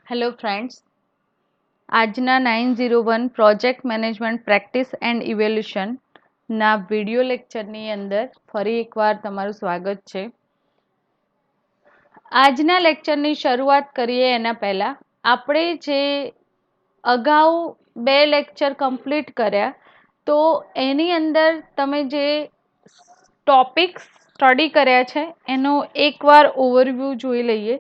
Hello friends, આજના 901 project management practice and ઇવેલ્યુશનના video લેક્ચરની અંદર ફરી એકવાર તમારું સ્વાગત છે. આજના લેક્ચરની શરૂઆત કરીએ એના પહેલાં આપણે જે અગાઉ 2 લેક્ચર કમ્પ્લીટ કર્યા તો એની અંદર તમે જે ટોપિક્સ સ્ટડી કર્યા છે એનો એકવાર ઓવરવ્યૂ જોઈ લઈએ.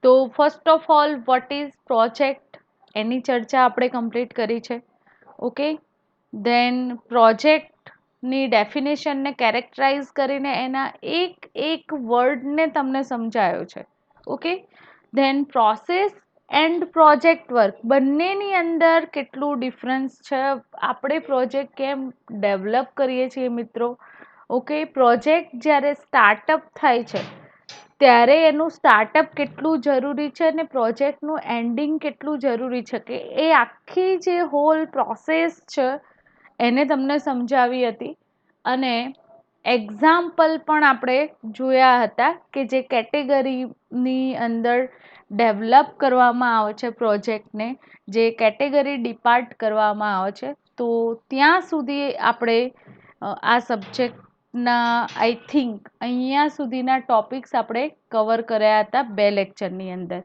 તો first of all what is project એની ચર્ચા આપણે કમ્પ્લીટ કરી છે. ઓકે, ધેન પ્રોજેક્ટની ડેફિનેશનને કેરેક્ટરાઇઝ કરીને એના એક વર્ડને તમને સમજાયો છે. Okay, then process and project work બંનેની અંદર કેટલું ડિફરન્સ છે, આપણે પ્રોજેક્ટ કેમ ડેવલપ કરીએ છીએ મિત્રો. ઓકે, પ્રોજેક્ટ જ્યારે સ્ટાર્ટઅપ થાય છે ત્યારે એનું સ્ટાર્ટઅપ કેટલું જરૂરી છે અને પ્રોજેક્ટનું એન્ડિંગ કેટલું જરૂરી છે, કે એ આખી જે હોલ પ્રોસેસ છે એને તમને સમજાવી હતી. અને એક્ઝામ્પલ પણ આપણે જોયા હતા કે જે કેટેગરીની અંદર ડેવલપ કરવામાં આવે છે પ્રોજેક્ટને, જે કેટેગરી ડિપાર્ટ કરવામાં આવે છે, તો ત્યાં સુધી આપણે આ સબ્જેક્ટના આઈ થિંક અહીંયા સુધીના ટોપિક્સ આપણે કવર કર્યા હતા 2 લેક્ચરની અંદર.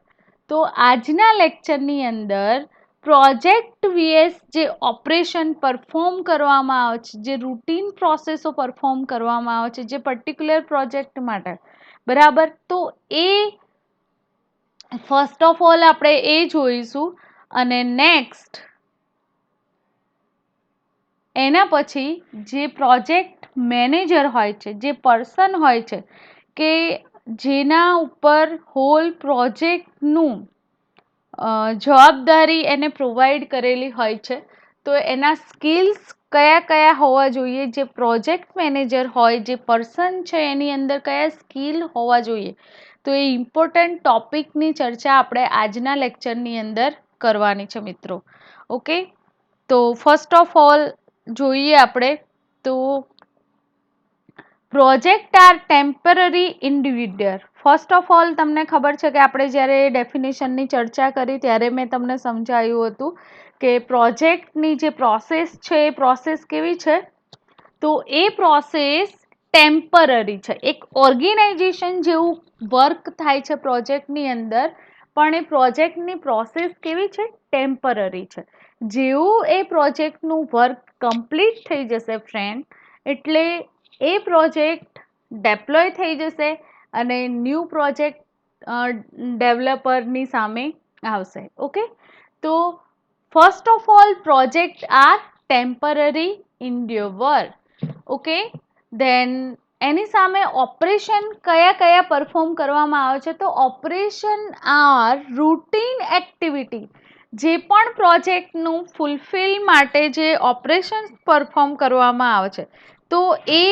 તો આજના લેક્ચરની અંદર પ્રોજેક્ટ વીએસ જે ઓપરેશન પરફોર્મ કરવામાં આવે છે, જે રૂટીન પ્રોસેસો પરફોર્મ કરવામાં આવે છે જે પર્ટિક્યુલર પ્રોજેક્ટ માટે, બરાબર, તો એ ફર્સ્ટ ઓફ ઓલ આપણે એ જોઈશું. અને નેક્સ્ટ એના પછી જે પ્રોજેક્ટ મેનેજર હોય છે, જે પર્સન હોય છે કે જેના ઉપર હોલ પ્રોજેક્ટનું જવાબદારી એને પ્રોવાઈડ કરેલી હોય છે, તો એના સ્કિલ્સ કયા કયા હોવા જોઈએ, જે પ્રોજેક્ટ મેનેજર હોય, જે પર્સન છે એની અંદર કયા સ્કિલ હોવા જોઈએ, તો એ ઇમ્પોર્ટન્ટ ટોપિકની ચર્ચા આપણે આજના લેક્ચરની અંદર કરવાની છે મિત્રો. ઓકે, તો ફર્સ્ટ ઓફ ઓલ જોઈએ આપણે તો project are temporary individual. First of all તમને ખબર છે કે આપણે જ્યારે ડેફિનેશનની ચર્ચા કરી ત્યારે મેં તમને સમજાવ્યું હતું કે પ્રોજેક્ટની જે પ્રોસેસ છે એ પ્રોસેસ કેવી છે, તો એ પ્રોસેસ ટેમ્પરરી છે. એક ઓર્ગેનાઇઝેશન જેવું વર્ક થાય છે પ્રોજેક્ટની અંદર, પણ એ પ્રોજેક્ટની પ્રોસેસ કેવી છે, ટેમ્પરરી છે. જેવું એ પ્રોજેક્ટનું વર્ક કમ્પ્લીટ થઈ જશે ફ્રેન્ડ, એટલે એ પ્રોજેક્ટ ડેપ્લોય થઈ જશે અને ન્યૂ પ્રોજેક્ટ ડેવલપરની સામે આવશે. ઓકે, તો first of all project are temporary individual. Okay, then એની સામે ઓપરેશન કયા કયા પરફોર્મ કરવામાં આવે છે, તો ઓપરેશન આર રૂટીન એક્ટિવિટી. જે પણ પ્રોજેક્ટનું ફૂલફિલ માટે જે ઓપરેશન પરફોર્મ કરવામાં આવે છે તો એ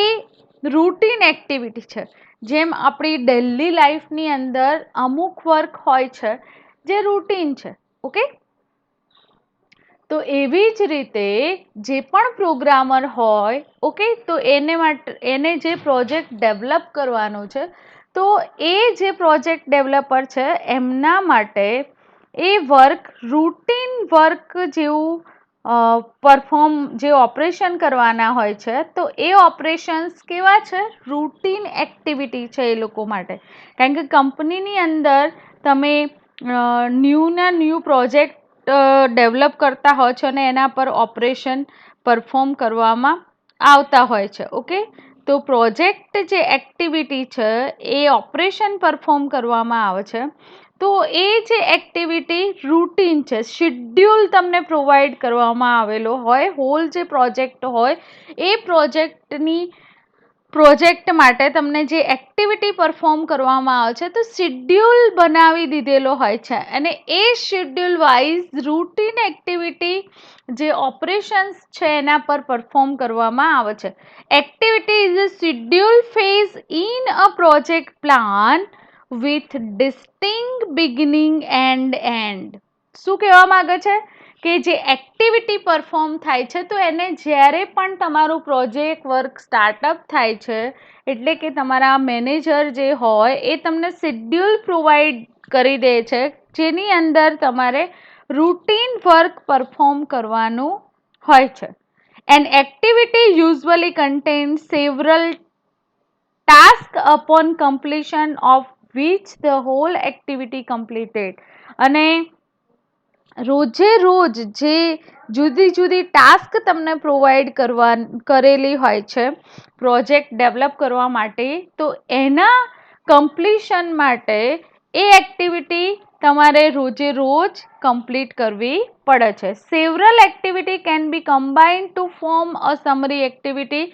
રૂટીન એક્ટિવિટી છે. જેમ આપણી ડેલી લાઈફની અંદર અમુક વર્ક હોય છે જે રૂટીન છે. ઓકે, તો એવી જ રીતે જે પણ પ્રોગ્રામર હોય, ઓકે, તો એને જે પ્રોજેક્ટ ડેવલપ કરવાનો છે, તો એ જે પ્રોજેક્ટ ડેવલપર છે એમના માટે એ વર્ક રૂટીન વર્ક જેવું પરફોર્મ જે ઓપરેશન કરવાના હોય છે, તો એ ઓપરેશન્સ કેવા છે, રૂટીન એક્ટિવિટી છે એ લોકો માટે. કારણ કે કંપનીની અંદર તમે ન્યૂ પ્રોજેક્ટ ડેવલપ કરતા હોય છો અને એના પર ઓપરેશન પરફોર્મ કરવામાં આવતા હોય છે. ઓકે, તો પ્રોજેક્ટ જે એક્ટિવિટી છે એ ઓપરેશન પરફોર્મ કરવામાં આવે છે, તો એ જે એક્ટિવિટી રૂટીન છે, શિડ્યુલ તમને પ્રોવાઈડ કરવામાં આવેલો હોય, હોલ જે પ્રોજેક્ટ હોય એ પ્રોજેક્ટ માટે તમને જે એક્ટિવિટી પરફોર્મ કરવામાં આવે છે, તો શિડ્યુલ બનાવી દીધેલો હોય છે અને એ શિડ્યુલ વાઇઝ રૂટીન એક્ટિવિટી જે ઓપરેશન્સ છે એના પર પરફોર્મ કરવામાં આવે છે. Activity is a schedule phase in a project plan with distinct beginning and end. શું કહેવા માંગે છે કે જે એક્ટિવિટી પરફોર્મ થાય છે, તો એને જ્યારે પણ તમારું પ્રોજેક્ટ વર્ક સ્ટાર્ટઅપ થાય છે, એટલે કે તમારા મેનેજર જે હોય એ તમને શિડ્યુલ પ્રોવાઈડ કરી દે છે જેની અંદર તમારે રૂટીન વર્ક પરફોર્મ કરવાનું હોય છે. An activity usually contains several tasks upon completion of which the whole activity completed. અને રોજે રોજ જે જુદી જુદી ટાસ્ક તમને પ્રોવાઈડ કરેલી હોય છે પ્રોજેક્ટ ડેવલપ કરવા માટે, તો એના કમ્પ્લીશન માટે એ એક્ટિવિટી તમારે રોજે રોજ કમ્પ્લીટ કરવી પડે છે. Several activity can be combined to form a summary activity.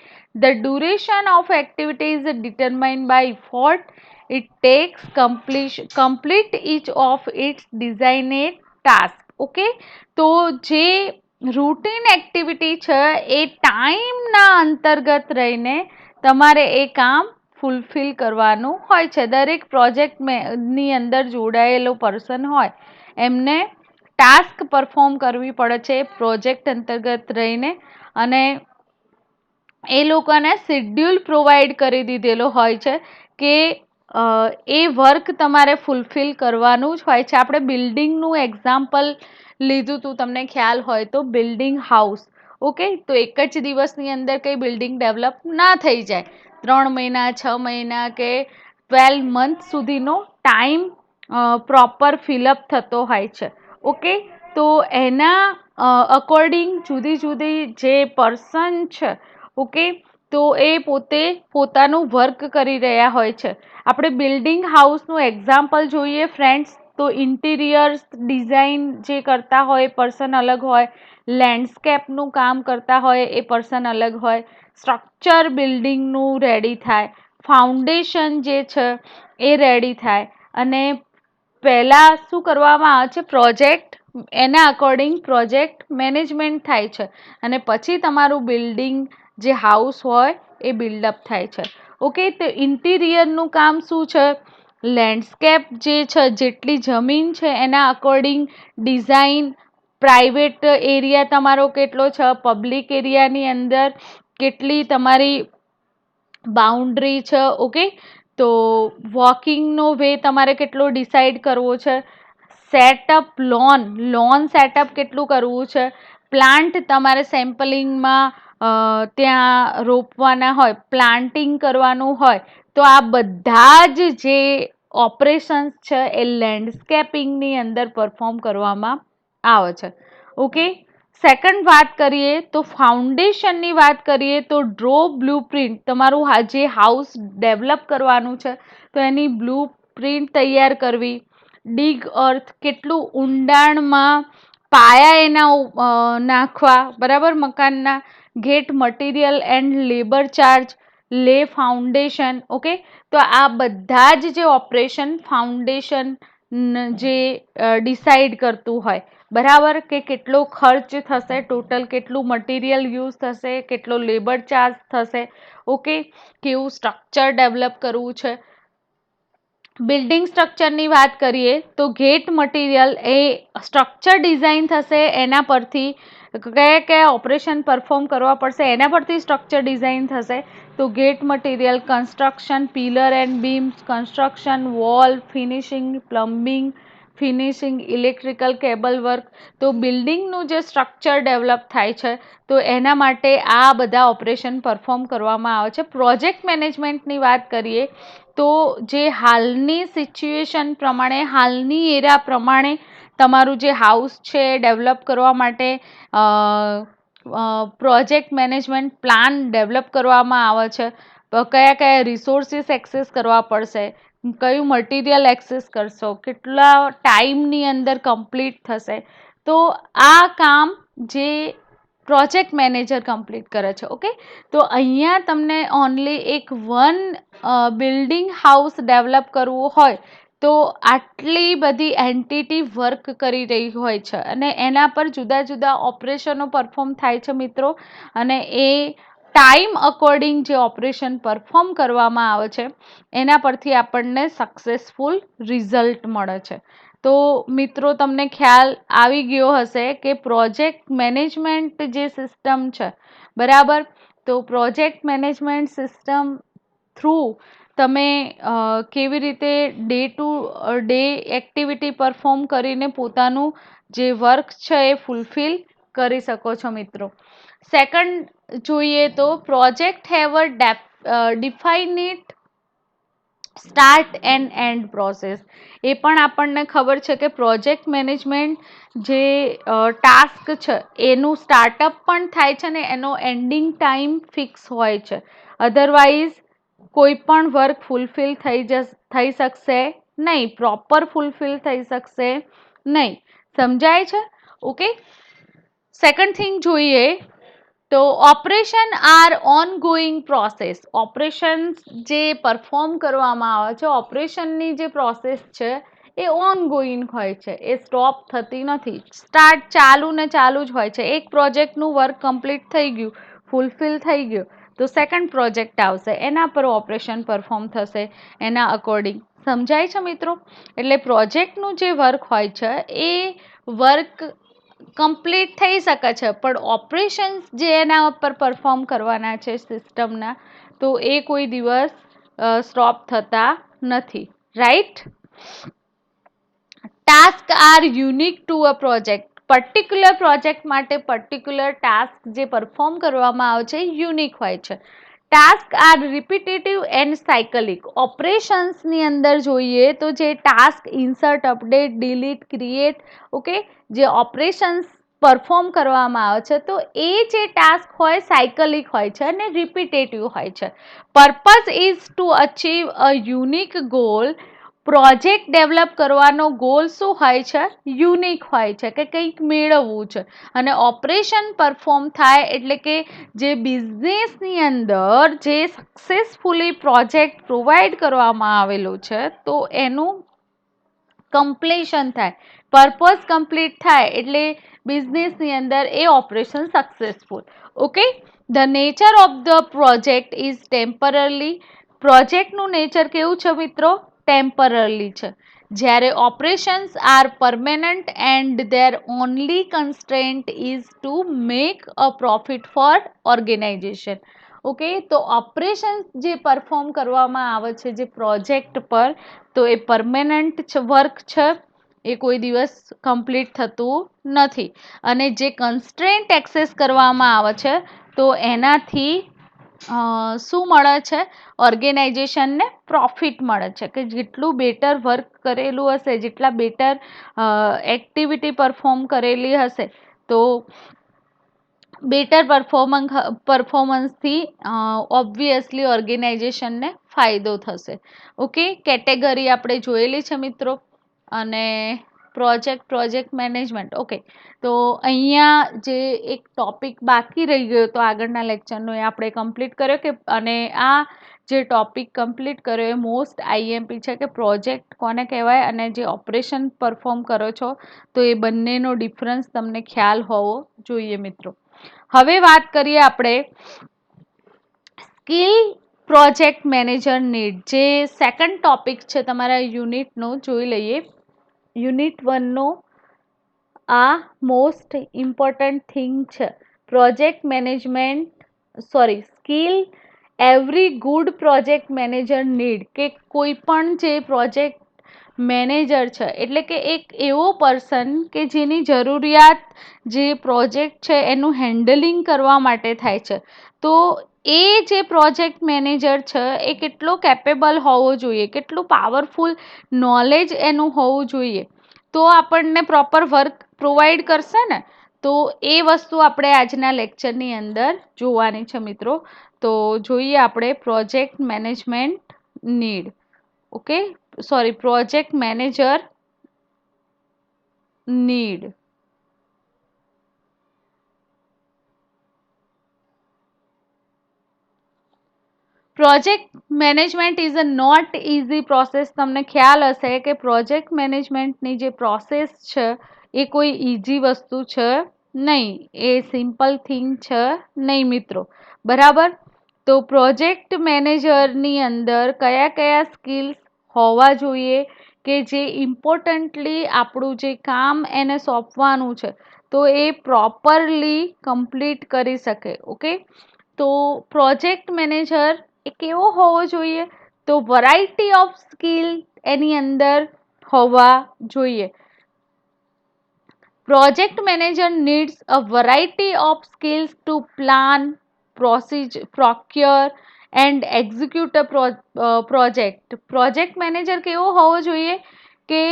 The duration of activity is determined by effort it takes complete each of its designated task. Okay, તો જે રૂટીન એક્ટિવિટી છે એ ટાઈમના અંતર્ગત રહીને તમારે એ કામ ફૂલફિલ કરવાનું હોય છે. દરેક પ્રોજેક્ટની અંદર જોડાયેલો પર્સન હોય એમને ટાસ્ક પરફોર્મ કરવી પડે છે પ્રોજેક્ટ અંતર્ગત રહીને, અને એ લોકોને શેડ્યુલ પ્રોવાઈડ કરી દીધેલો હોય છે કે એ વર્ક તમારે ફૂલફિલ કરવાનું જ હોય છે. આપણે બિલ્ડિંગનું એક્ઝામ્પલ લીધું હતું, તમને ખ્યાલ હોય તો, બિલ્ડિંગ હાઉસ. ઓકે, તો એક જ દિવસની અંદર કંઈ બિલ્ડિંગ ડેવલપ ના થઈ જાય. 3 મહિના, 6 મહિના કે 12 મંથ સુધીનો ટાઈમ પ્રોપર ફિલઅપ થતો હોય છે. ઓકે, તો એના અકોર્ડિંગ જુદી જુદી જે પર્સન છે, ઓકે, તો એ પોતે પોતાનું વર્ક કરી રહ્યા હોય છે. આપણે બિલ્ડિંગ હાઉસનું એક્ઝામ્પલ જોઈએ ફ્રેન્ડ્સ, તો ઇન્ટિરિયર્સ ડિઝાઇન જે કરતા હોય એ પર્સન અલગ હોય, લેન્ડસ્કેપનું કામ કરતા હોય એ પર્સન અલગ હોય, સ્ટ્રક્ચર બિલ્ડિંગનું રેડી થાય, ફાઉન્ડેશન જે છે એ રેડી થાય, અને પહેલાં શું કરવામાં આવે છે પ્રોજેક્ટ, એના અકોર્ડિંગ પ્રોજેક્ટ મેનેજમેન્ટ થાય છે, અને પછી તમારું બિલ્ડિંગ જે હાઉસ હોય એ બિલ્ડઅપ થાય છે. ઓકે, તો ઇન્ટિરિયરનું કામ શું છે, લેન્ડસ્કેપ જે છે, જેટલી જમીન છે એના અકોર્ડિંગ ડિઝાઇન, પ્રાઇવેટ એરિયા તમારો કેટલો છે, પબ્લિક એરિયાની અંદર કેટલી તમારી બાઉન્ડ્રી છે, ઓકે, તો વોકિંગનો વે તમારે કેટલો ડિસાઈડ કરવો છે, સેટઅપ લોન સેટઅપ કેટલું કરવું છે, પ્લાન્ટ તમારે સેમ્પલિંગમાં ત્યાં રોપવાના હોય, પ્લાન્ટિંગ કરવાનું હોય, તો આ બધા જ જે ઓપરેશન્સ છે એ લેન્ડસ્કેપિંગની અંદર પરફોર્મ કરવામાં આવે છે. ઓકે, સેકન્ડ વાત કરીએ તો ફાઉન્ડેશનની વાત કરીએ તો ડ્રો બ્લુપ્રિન્ટ, તમારું જે હાઉસ ડેવલપ કરવાનું છે તો એની બ્લુપ્રિન્ટ તૈયાર કરવી, ડીગ અર્થ, કેટલું ઊંડાણમાં પાયા એના નાખવા, બરાબર, મકાનના, gate material and labour charge, lay foundation. Okay, તો આ બધા જ જે ઓપરેશન ફાઉન્ડેશન જે ડિસાઈડ કરતું હોય, બરાબર, કે કેટલો ખર્ચ થશે, ટોટલ કેટલું મટીરિયલ યુઝ થશે, કેટલો લેબર ચાર્જ થશે, ઓકે, કેવું સ્ટ્રક્ચર ડેવલપ કરવું છે. બિલ્ડિંગ સ્ટ્રક્ચરની વાત કરીએ તો ગેટ મટીરિયલ એ સ્ટ્રક્ચર ડિઝાઇન થશે, એના પરથી કયા કયા ઓપરેશન પરફોર્મ કરવા પડશે એના પરથી સ્ટ્રક્ચર ડિઝાઇન થશે. તો gate material, construction, pillar and beams, construction, wall, finishing, plumbing, finishing, electrical cable work. તો બિલ્ડિંગનું જે સ્ટ્રક્ચર ડેવલપ થાય છે તો એના માટે આ બધા ઓપરેશન પરફોર્મ કરવામાં આવે છે. પ્રોજેક્ટ મેનેજમેન્ટની વાત કરીએ તો જે હાલની સિચ્યુએશન પ્રમાણે, હાલની એરા પ્રમાણે તમારું જે હાઉસ છે ડેવલપ કરવા માટે પ્રોજેક્ટ મેનેજમેન્ટ પ્લાન ડેવલપ કરવામાં આવે છે. કયા કયા રિસોર્સિસ એક્સેસ કરવા પડશે, કયું મટીરિયલ એક્સેસ કરશો, કેટલા ટાઈમની અંદર કમ્પ્લીટ થશે, તો આ કામ જે પ્રોજેક્ટ મેનેજર કમ્પ્લીટ કરે છે. ઓકે, તો અહીંયા તમને ઓનલી એક બિલ્ડિંગ હાઉસ ડેવલપ કરવું હોય તો આટલી બધી એન્ટિટી વર્ક કરી રહી હોય છે, અને એના પર જુદા જુદા ઓપરેશનો પરફોર્મ થાય છે મિત્રો, અને એ ટાઈમ અકોર્ડિંગ જે ઓપરેશન પરફોર્મ કરવામાં આવે છે એના પરથી આપણને સક્સેસફુલ રિઝલ્ટ મળે છે. તો મિત્રો તમને ખ્યાલ આવી ગયો હશે કે પ્રોજેક્ટ મેનેજમેન્ટ જે સિસ્ટમ છે, બરાબર, તો પ્રોજેક્ટ મેનેજમેન્ટ સિસ્ટમ થ્રુ તમે કેવી રીતે day to day activity perform કરીને પોતાનું જે વર્ક છે એ ફૂલફિલ કરી શકો છો મિત્રો. સેકન્ડ જોઈએ તો project have a definite start and end process. એ પણ આપણને ખબર છે કે પ્રોજેક્ટ મેનેજમેન્ટ જે ટાસ્ક છે એનું સ્ટાર્ટઅપ પણ થાય છે ને એનો એન્ડિંગ ટાઈમ ફિક્સ હોય છે. અધરવાઇઝ કોઈ પણ વર્ક ફૂલફિલ થઈ શકશે નહીં, પ્રોપર ફૂલફિલ થઈ શકશે નહીં. સમજાય છે? ઓકે. સેકન્ડ થિંગ જોઈએ તો operation are on going process. Operation જે પરફોર્મ કરવામાં આવે છે, ઓપરેશનની જે પ્રોસેસ છે એ ઓન ગોઈંગ હોય છે, એ સ્ટોપ થતી નથી. સ્ટાર્ટ ચાલુ ને ચાલુ જ હોય છે. એક પ્રોજેક્ટનું વર્ક કમ્પ્લીટ થઈ ગયું, ફૂલફિલ થઈ ગયું, તો સેકન્ડ પ્રોજેક્ટ આવશે, એના પર ઓપરેશન પરફોર્મ થશે એના અકોર્ડિંગ. સમજાય છે મિત્રો? એટલે પ્રોજેક્ટનું જે વર્ક હોય છે એ વર્ક કમ્પ્લીટ થઈ શકે છે, પણ ઓપરેશન્સ જે એના ઉપર પરફોર્મ કરવાના છે સિસ્ટમના, તો એ કોઈ દિવસ સ્ટોપ થતા નથી. Right? Task are unique to a project. Particular project માટે પર્ટિક્યુલર ટાસ્ક જે પરફોર્મ કરવામાં આવે છે યુનિક હોય છે. Task are repetitive and cyclic. ઓપરેશન્સની અંદર જોઈએ તો જે task insert, update, delete, create, okay, જે ઓપરેશન્સ પરફોર્મ કરવામાં આવે છે તો એ જે ટાસ્ક હોય સાયકલિક હોય છે અને રિપીટેટિવ હોય છે. Purpose is to achieve a unique goal. Project develop કરવાનો ગોલ શું હોય છે? યુનિક હોય છે, કે કંઈક મેળવવું છે. અને ઓપરેશન પરફોર્મ થાય એટલે કે જે બિઝનેસની અંદર જે સક્સેસફુલી પ્રોજેક્ટ પ્રોવાઈડ કરવામાં આવેલું છે તો એનું કમ્પ્લીશન થાય, પર્પઝ કમ્પ્લીટ થાય એટલે બિઝનેસની અંદર એ operation successful. Okay. The nature of the project is temporary. પ્રોજેક્ટનું નેચર કેવું છે મિત્રો? ટેમ્પરરી છે. જ્યારે operations are permanent and their only constraint is to make a profit for organisation. Okay, તો ઓપરેશન્સ જે પરફોર્મ કરવામાં આવે છે જે પ્રોજેક્ટ પર, તો એ પરમેનન્ટ વર્ક છે, એ કોઈ દિવસ કમ્પ્લીટ થતું નથી. અને જે કન્સ્ટ્રેન્ટ એક્સેસ કરવામાં આવે છે તો એનાથી શું મળે છે? ઓર્ગેનાઇઝેશનને પ્રોફિટ મળે છે, કે જેટલું બેટર વર્ક કરેલું હશે, જેટલા બેટર એક્ટિવિટી પરફોર્મ કરેલી હશે, તો બેટર પરફોર્મન્સથી ઓબ્વિયસલી ઓર્ગેનાઇઝેશનને ફાયદો થશે. ઓકે, કેટેગરી આપણે જોયેલી છે મિત્રો. અને પ્રોજેક્ટ મેનેજમેન્ટ. ઓકે, તો અહીંયા જે એક ટોપિક બાકી રહી ગયો તો આગળના લેક્ચરનો, એ આપણે કમ્પ્લીટ કર્યો કે, અને આ જે ટોપિક કમ્પ્લીટ કર્યો એ મોસ્ટ આઈએમપી છે કે પ્રોજેક્ટ કોને કહેવાય અને જે ઓપરેશન પરફોર્મ કરો છો તો એ બંનેનો ડિફરન્સ તમને ખ્યાલ હોવો જોઈએ મિત્રો. હવે વાત કરીએ આપણે સ્કિલ પ્રોજેક્ટ મેનેજર નીડ. જે સેકન્ડ ટોપિક છે તમારા યુનિટનો, જોઈ લઈએ. યુનિટ 1નો આ મોસ્ટ ઇમ્પોર્ટન્ટ થિંગ છે. Project management, sorry, skill every good project manager need. કે કોઈ પણ જે પ્રોજેક્ટ મેનેજર છે એટલે કે એક એવો પર્સન કે જેની જરૂરિયાત જે પ્રોજેક્ટ છે એનું હેન્ડલિંગ કરવા માટે થાય છે, તો એ જે પ્રોજેક્ટ મેનેજર છે એ કેટલો કેપેબલ હોવો જોઈએ, કેટલું પાવરફુલ નોલેજ એનું હોવું જોઈએ, તો આપણને પ્રોપર વર્ક પ્રોવાઈડ કરશે ને. તો એ વસ્તુ આપણે આજના લેક્ચરની અંદર જોવાની છે મિત્રો. તો જોઈએ આપણે project management need. Okay, sorry, project manager need. Project management is a not easy process. તમને ખ્યાલ હશે કે પ્રોજેક્ટ મેનેજમેન્ટની જે પ્રોસેસ છે એ કોઈ ઇઝી વસ્તુ છે નહીં, એ સિમ્પલ થિંગ છે નહીં મિત્રો. બરાબર? તો પ્રોજેક્ટ મેનેજરની અંદર કયા કયા સ્કિલ્સ હોવા જોઈએ કે જે ઇમ્પોર્ટન્ટલી આપણું જે કામ એને સોંપવાનું છે તો એ પ્રોપરલી કમ્પ્લીટ કરી શકે. ઓકે, તો પ્રોજેક્ટ મેનેજર એ કેવો હોવો જોઈએ? તો વેરાયટી ઓફ સ્કિલ એની અંદર હોવા જોઈએ. Project manager needs a variety of skills to plan, procure and execute a project. Project manager કેવો હોવો જોઈએ કે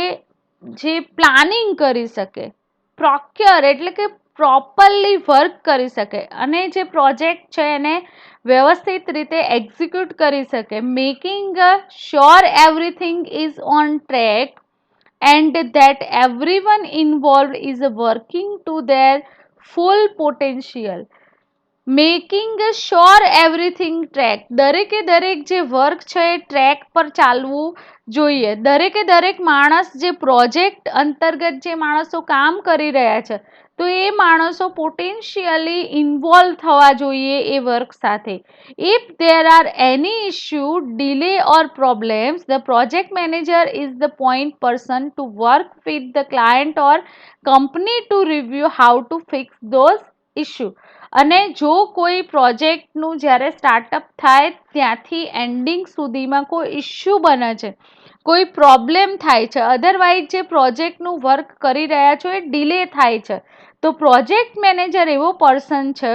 જે પ્લાનિંગ કરી શકે, procure એટલે કે પ્રોપરલી વર્ક કરી શકે અને જે પ્રોજેક્ટ છે એને વ્યવસ્થિત રીતે એક્ઝિક્યુટ કરી શકે, making sure everything is on track and that everyone involved is working to their full potential. Making sure everything track, દરેકે દરેક જે વર્ક છે એ ટ્રેક પર ચાલવું જોઈએ. દરેકે દરેક માણસ જે પ્રોજેક્ટ અંતર્ગત જે માણસો કામ કરી રહ્યા છે તો એ માણસો પોટેન્શિયલી ઇન્વોલ્વ થવા જોઈએ એ વર્ક સાથે. If there are any issue, delay or problems, the project manager is the point person to work with the client or company to review how to fix those issue. અને જો કોઈ પ્રોજેક્ટનું જ્યારે startup થાય ત્યાંથી ending સુધીમાં કોઈ issue બને છે, કોઈ પ્રોબ્લેમ થાય છે, અધરવાઇઝ જે પ્રોજેક્ટનું વર્ક કરી રહ્યા છો એ ડિલે થાય છે, તો પ્રોજેક્ટ મેનેજર એવો પર્સન છે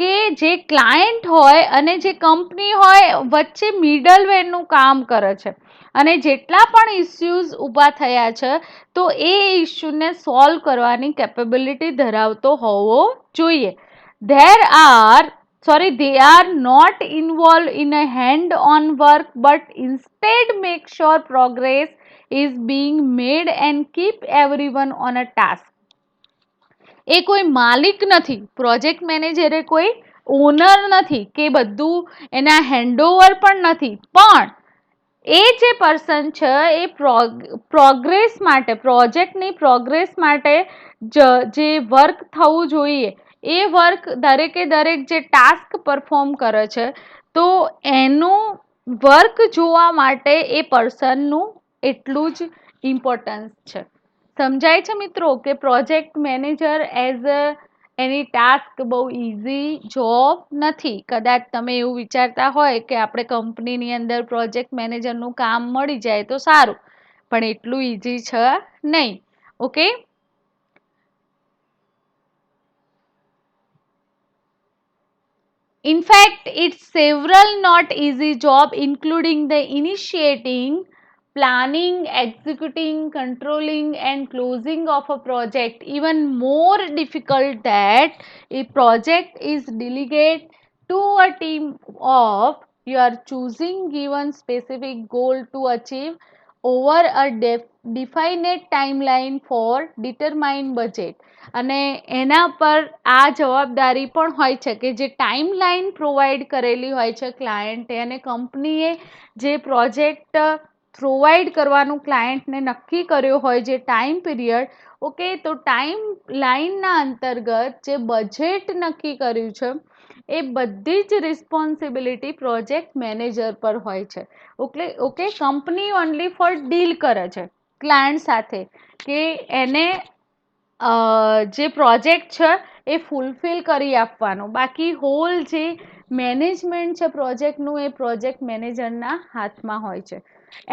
કે જે ક્લાયન્ટ હોય અને જે કંપની હોય વચ્ચે મિડલવેરનું કામ કરે છે અને જેટલા પણ ઇસ્યુઝ ઊભા થયા છે તો એ ઇસ્યુને સોલ્વ કરવાની કેપેબિલિટી ધરાવતો હોવો જોઈએ. They are not involved in a hand-on work but instead make sure progress is being made and keep everyone on a task. એ કોઈ માલિક નથી, પ્રોજેક્ટ મેનેજર એ કોઈ ઓનર નથી કે બધું એના હેન્ડઓવર પણ નથી, પણ એ જે પર્સન છે એ પ્રોગ્રેસ માટે, પ્રોજેક્ટની પ્રોગ્રેસ માટે જે વર્ક થવું જોઈએ એ વર્ક દરેકે દરેક જે ટાસ્ક પરફોર્મ કરે છે તો એનું વર્ક જોવા માટે એ પર્સનનું એટલું જ ઇમ્પોર્ટન્સ છે. સમજાય છે મિત્રો કે પ્રોજેક્ટ મેનેજર એઝ એની ટાસ્ક બહુ ઇઝી જોબ નથી. કદાચ તમે એવું વિચારતા હોય કે આપણે કંપનીની અંદર પ્રોજેક્ટ મેનેજરનું કામ મળી જાય તો સારું, પણ એટલું ઇઝી છે નહીં. Okay, in fact, it's several not easy job including the initiating, planning, executing, controlling and closing of a project. Even more difficult that a project is delegated to a team of you are choosing given specific goal to achieve over a definite timeline for determined budget. અને એના પર આ જવાબદારી પણ હોય છે કે જે ટાઈમલાઈન પ્રોવાઈડ કરેલી હોય છે ક્લાયન્ટે અને કંપનીએ જે પ્રોજેક્ટ પ્રોવાઈડ કરવાનું ક્લાયન્ટને નક્કી કર્યો હોય જે ટાઈમ પીરિયડ, ઓકે, તો ટાઈમ લાઈનના અંતર્ગત જે બજેટ નક્કી કર્યું છે એ બધી જ રિસ્પોન્સિબિલિટી પ્રોજેક્ટ મેનેજર પર હોય છે. Okay, company only for deal કરે છે ક્લાયન્ટ સાથે કે એને જે પ્રોજેક્ટ છે એ ફૂલફિલ કરી આપવાનો, બાકી હોલ જે મેનેજમેન્ટ છે પ્રોજેક્ટનું એ પ્રોજેક્ટ મેનેજરના હાથમાં હોય છે.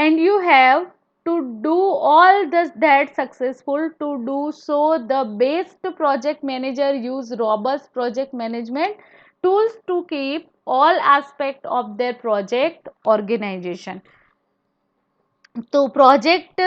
And you have to do all that successful. To do so, the best project manager use robust project management tools to keep all aspects of their project organization. તો project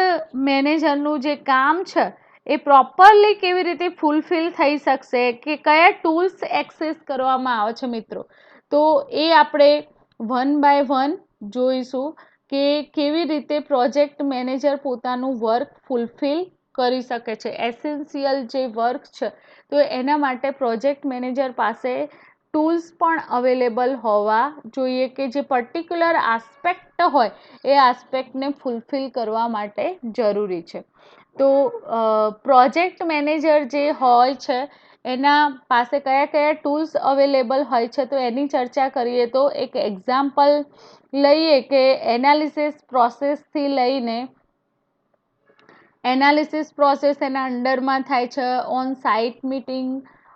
મેનેજરનું જે કામ છે એ properly કેવી રીતે fulfil થઈ શકશે, કે કયા ટૂલ્સ એક્સેસ કરવામાં આવે છે મિત્રો, તો એ આપણે વન બાય વન જોઈશું કે કેવી રીતે પ્રોજેક્ટ મેનેજર પોતાનું વર્ક ફૂલફિલ કરી શકે છે. એસેન્શિયલ જે વર્ક છે તો એના માટે પ્રોજેક્ટ મેનેજર પાસે ટૂલ્સ પણ અવેલેબલ હોવા જોઈએ કે જે પર્ટિક્યુલર આસ્પેક્ટ હોય એ આસ્પેક્ટને ફૂલફિલ કરવા માટે જરૂરી છે. તો પ્રોજેક્ટ મેનેજર જે હોય છે એના પાસે કયા કયા ટૂલ્સ અવેલેબલ હોય છે તો એની ચર્ચા કરીએ. તો એક એક્ઝામ્પલ લઈએ કે એનાલિસિસ પ્રોસેસથી લઈને, એનાલિસિસ પ્રોસેસ એના અંડરમાં થાય છે on site meeting,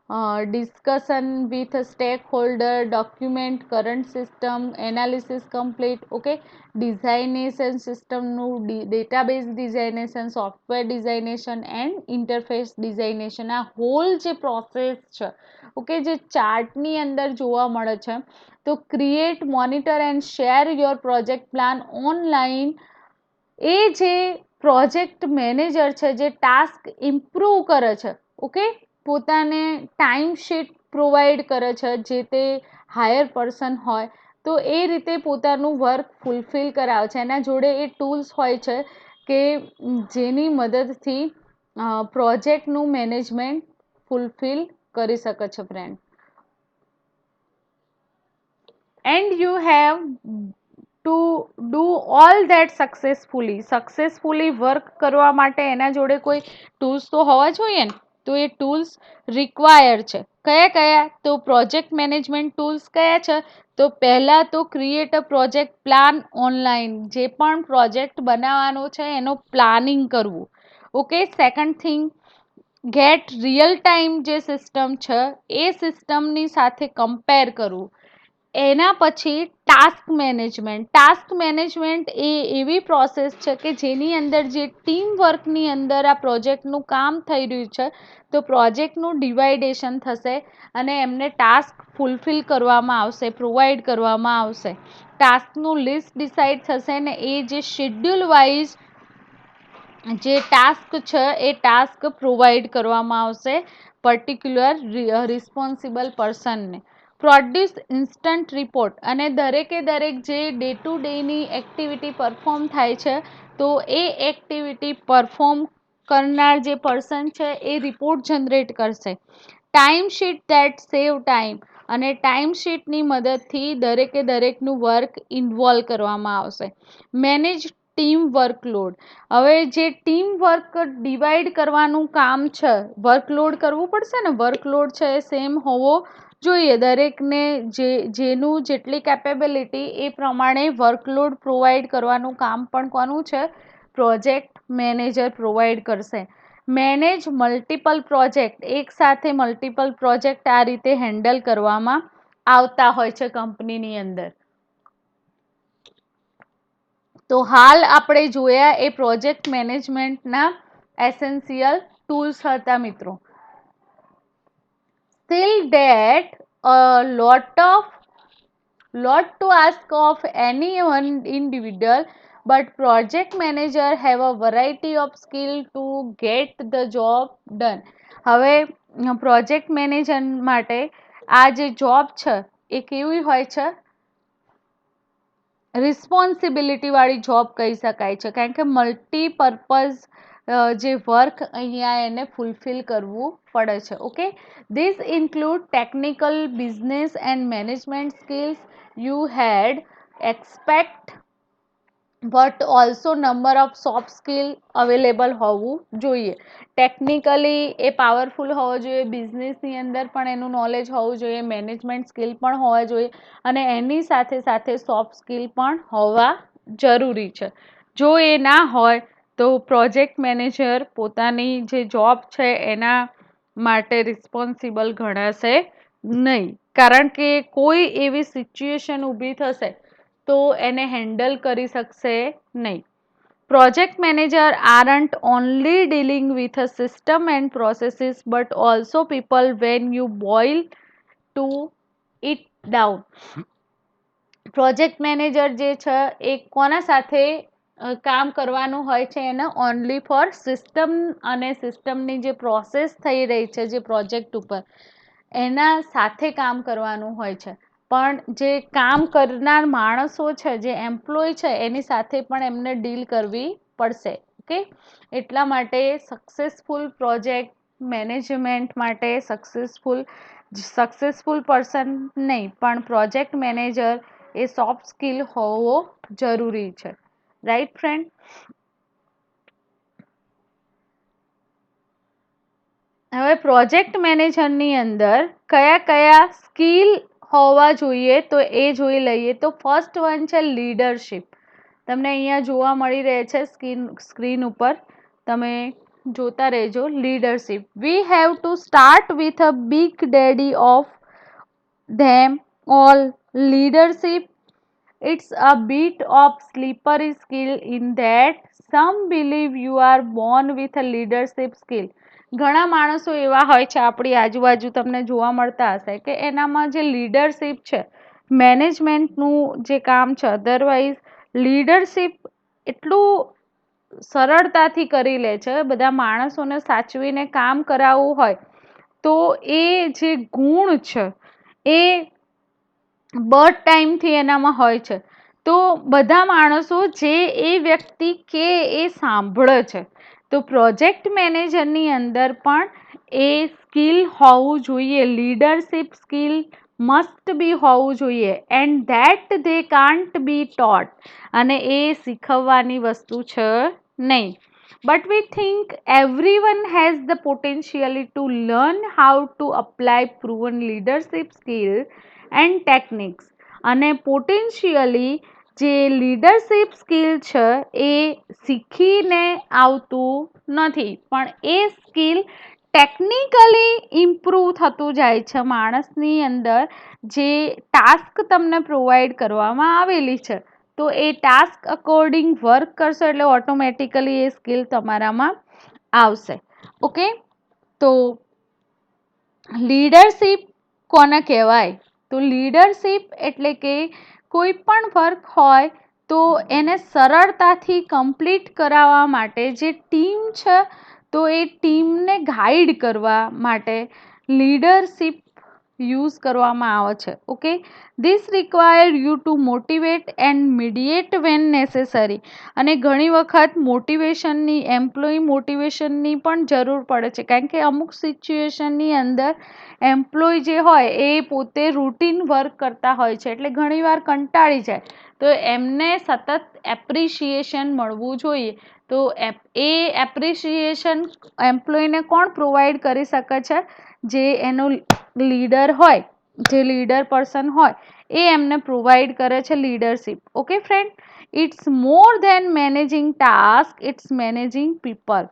discussion with stakeholder, document current system, analysis complete. Okay, designation સિસ્ટમનું database designation, software designation and interface designation. આ હોલ જે પ્રોસેસ છે, ઓકે, જે ચાર્ટની અંદર જોવા મળે છે. તો create, monitor and share your project plan online. એ જે પ્રોજેક્ટ મેનેજર છે, જે ટાસ્ક ઇમ્પ્રૂવ કરે છે, ઓકે, પોતાને ટાઈમ શીટ પ્રોવાઈડ કરે છે, જે તે હાયર પર્સન હોય તો એ રીતે પોતાનું વર્ક ફૂલફિલ કરાવે છે. એના જોડે એ ટૂલ્સ હોય છે કે જેની મદદથી પ્રોજેક્ટનું મેનેજમેન્ટ ફૂલફિલ કરી શકે છે friend. And you have to do all that successfully work કરવા માટે એના જોડે કોઈ ટૂલ્સ તો હોવા જોઈએ ને. તો એ ટૂલ્સ રિક્વાયર છે. કયા કયા? તો પ્રોજેક્ટ મેનેજમેન્ટ ટૂલ્સ કયા છે? તો પહેલાં તો create a project plan online. જે પણ પ્રોજેક્ટ બનાવવાનો છે એનો પ્લાનિંગ કરવું. Okay, second thing, get real time જે સિસ્ટમ છે એ સિસ્ટમની સાથે કમ્પેર કરવું. એના પછી ટાસ્ક મેનેજમેન્ટ એ એવી પ્રોસેસ છે કે જેની અંદર જે ટીમ વર્કની અંદર આ પ્રોજેક્ટનું કામ થઈ રહ્યું છે, તો પ્રોજેક્ટનું ડિવાઇડેશન થશે અને એમને ટાસ્ક ફૂલફિલ કરવામાં આવશે, પ્રોવાઈડ કરવામાં આવશે. ટાસ્કનું લિસ્ટ ડિસાઇડ થશે ને એ જે શેડ્યુલ વાઇઝ જે ટાસ્ક છે એ ટાસ્ક પ્રોવાઈડ કરવામાં આવશે પર્ટિક્યુલર રિસ્પોન્સિબલ પર્સનને. Produce instant report. અને દરેકે દરેક જે ડે ટુ ડેની એક્ટિવિટી પરફોર્મ થાય છે, તો એ એક્ટિવિટી પરફોર્મ કરનાર જે પર્સન છે એ રિપોર્ટ જનરેટ કરશે. Time sheet that save time. અને ટાઈમ શીટની મદદથી દરેકે દરેકનું વર્ક ઇન્વોલ્વ કરવામાં આવશે. Manage team workload. હવે જે ટીમ વર્ક ડિવાઈડ કરવાનું કામ છે, વર્કલોડ કરવું પડશે ને, વર્કલોડ છે એ સેમ હોવો જોઈએ. દરેકને જેનું જેટલી કેપેબિલિટી એ પ્રમાણે વર્કલોડ પ્રોવાઈડ કરવાનું કામ પણ કોનું છે? પ્રોજેક્ટ મેનેજર પ્રોવાઈડ કરશે. Manage multiple project. એક સાથે મલ્ટિપલ પ્રોજેક્ટ આ રીતે હેન્ડલ કરવામાં આવતા હોય છે કંપનીની અંદર. તો હાલ આપણે જોયા એ પ્રોજેક્ટ મેનેજમેન્ટના એસેન્શિયલ ટૂલ્સ હતા મિત્રો. Still that a lot to ask of any one individual, but project manager have a variety of skill to get the job done. હવે પ્રોજેક્ટ મેનેજર માટે આ જે જોબ છે એ કેવી હોય છે? રિસ્પોન્સિબિલિટી વાળી જોબ કહી શકાય છે, કારણ કે મલ્ટીપર્પઝ જે વર્ક અહીંયા એને ફૂલફિલ કરવું પડે છે. Okay, this include technical, business and management skills you had expect, but also number of soft skill available હોવું જોઈએ. ટેકનિકલી એ પાવરફુલ હોવો જોઈએ, બિઝનેસની અંદર પણ એનું નોલેજ હોવું જોઈએ, મેનેજમેન્ટ સ્કિલ પણ હોવા જોઈએ અને એની સાથે સાથે સોફ્ટ સ્કિલ પણ હોવા જરૂરી છે. જો એ ના હોય તો પ્રોજેક્ટ મેનેજર પોતાની જે જોબ છે એના માટે રિસ્પોન્સિબલ ગણાશે નહીં, કારણ કે કોઈ એવી સિચ્યુએશન ઊભી થશે તો એને હેન્ડલ કરી શકશે નહીં. Project manager aren't only dealing with a system and processes, but also people when you boil to it down. Project manager જે છે એ કોના સાથે કામ કરવાનું હોય છે? એને ઓનલી ફોર સિસ્ટમ અને સિસ્ટમની જે પ્રોસેસ થઈ રહી છે જે પ્રોજેક્ટ ઉપર એના સાથે કામ કરવાનું હોય છે. પણ જે કામ કરનાર માણસો છે, જે એમ્પ્લોય છે, એની સાથે પણ એમને ડીલ કરવી પડશે. ઓકે, એટલા માટે સક્સેસફુલ પ્રોજેક્ટ મેનેજમેન્ટ માટે સક્સેસફુલ પર્સન નહીં પણ પ્રોજેક્ટ મેનેજર એ સોફ્ટ સ્કિલ હોવો જરૂરી છે. Right friend? હવે પ્રોજેક્ટ મેનેજરની અંદર કયા કયા સ્કિલ હોવા જોઈએ તો એ જોઈ લઈએ. તો ફર્સ્ટ વન છે લીડરશિપ. તમને અહીંયા જોવા મળી રહે છે સ્ક્રીન ઉપર. તમે જોતા રહેજો. Leadership, we have to start with a big daddy of them all. Leadership, it's a bit of slippery skill in that some believe you are born with a leadership skill. ઘણા માણસો એવા હોય છે આપણી આજુબાજુ, તમને જોવા મળતા હશે કે એનામાં જે લીડરશિપ છે, મેનેજમેન્ટનું જે કામ છે, અધરવાઇઝ લીડરશિપ એટલું સરળતાથી કરી લે છે. બધા માણસોને સાચવીને કામ કરાવવું હોય તો એ જે ગુણ છે એ બર્થ ટાઈમથી એનામાં હોય છે. તો બધા માણસો જે એ વ્યક્તિ કે એ સાંભળે છે. તો પ્રોજેક્ટ મેનેજરની અંદર પણ એ સ્કિલ હોવું જોઈએ, લીડરશિપ સ્કિલ મસ્ટ બી હોવું જોઈએ. And that they can't be taught, અને એ શીખવવાની વસ્તુ છે નહીં. But we think everyone has the potential to learn how to apply proven leadership skills and techniques. અને પોટેન્શિયલી જે લીડરશિપ સ્કિલ છે એ શીખીને આવતું નથી, પણ એ સ્કિલ ટેકનિકલી ઇમ્પ્રૂવ થતું જાય છે માણસની અંદર. જે ટાસ્ક તમને પ્રોવાઈડ કરવામાં આવેલી છે, તો એ ટાસ્ક અકોર્ડિંગ વર્ક કરશો એટલે ઓટોમેટિકલી એ સ્કિલ તમારામાં આવશે. ઓકે, તો લીડરશિપ કોને કહેવાય? તો લીડરશિપ એટલે કે કોઈ પણ વર્ક હોય તો એને સરળતાથી કમ્પ્લીટ કરાવવા માટે જે ટીમ છે, તો એ ટીમને ગાઈડ કરવા માટે લીડરશિપ યુઝ કરવામાં આવે છે. Okay, this require you to motivate and mediate when necessary. અને ઘણી વખત મોટિવેશનની, એમ્પ્લોય મોટિવેશનની પણ જરૂર પડે છે, કારણ કે અમુક સિચ્યુએશનની અંદર એમ્પ્લોય જે હોય એ પોતે રૂટીન વર્ક કરતા હોય છે, એટલે ઘણીવાર કંટાળી જાય. તો એમને સતત એપ્રિશિએશન મળવું જોઈએ. તો એ એપ્રિશિએશન એમ્પ્લોયને કોણ પ્રોવાઈડ કરી શકે છે? જે એનો લીડર હોય, જે લીડર પર્સન હોય એ એમને પ્રોવાઈડ કરે છે leadership. Okay friend, it's more than managing task, it's managing people.